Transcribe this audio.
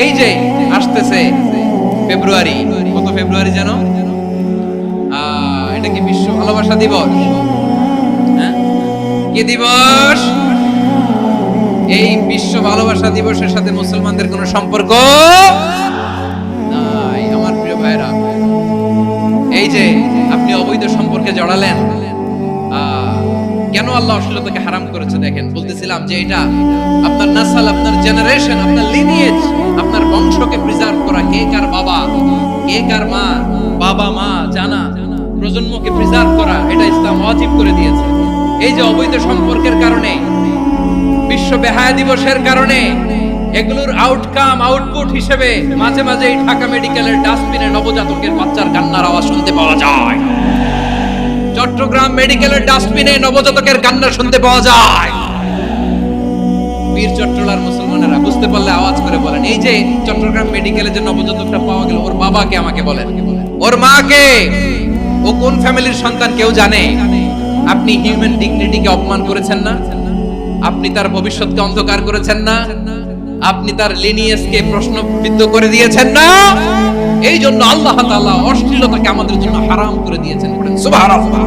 এই যে আসতেছে ফেব্রুয়ারি, কত ফেব্রুয়ারি যেন, এটা কি বিশ্ব ভালোবাসা দিবস? হ্যাঁ, কি দিবস? এই বিশ্ব ভালোবাসা দিবসের সাথে মুসলমানদের কোনো সম্পর্ক নাই। আমার প্রিয় ভাইরা, এই যে আপনি অবৈধ সম্পর্কে জড়ালেন, কেন আল্লাহ অশ্লীলতাকে হারাম করেছে দেখেন। বলতেছিলাম যে এটা আপনার নাসাল, আপনার জেনারেশন, আপনার লিনিয়েজ, আপনার বংশকে প্রিজার্ভ করা। কে কার বাবা, কে কার মা, বাবা মা জানা, প্রজন্মকে প্রিজার্ভ করা, এটা ইসলাম ওয়াজিব করে দিয়েছে। এই যে অবৈধ সম্পর্কের কারণে, বিশ্ব বেহায়া দিবসের কারণে, এগুলোর আউটকাম, আউটপুট হিসেবে মাঝে মাঝে এই ঢাকা মেডিকেলের ডাস্টবিনে নবজাতকের বাচ্চার কান্নার আওয়াজ শুনতে পাওয়া যায়। চট্টগ্রাম মেডিকেলের ডাস্টবিনে নবজাতকের কান্না শুনতে পাওয়া যায়। বীর চট্টলার মুসলমানেরা বুঝতে পারলে আওয়াজ করে বলেন, এই যে চট্টগ্রাম মেডিকেলে যে নবজাতকটা পাওয়া গেল, ওর বাবাকে আমাকে বলেন, ওর মাকে, ও কোন ফ্যামিলির সন্তান কেউ জানে? আপনি হিউম্যান ডিগনিটিকে অপমান করেছেন না? আপনি তার ভবিষ্যৎকে অন্ধকার করেছেন না? আপনি তার লিনিয়েজকে প্রশ্নবিদ্ধ করে দিয়েছেন না? এই জন্য আল্লাহ তাআলা অশ্লীলতাকে আমাদের জন্য হারাম করে দিয়েছেন। সুবহানাল্লাহ।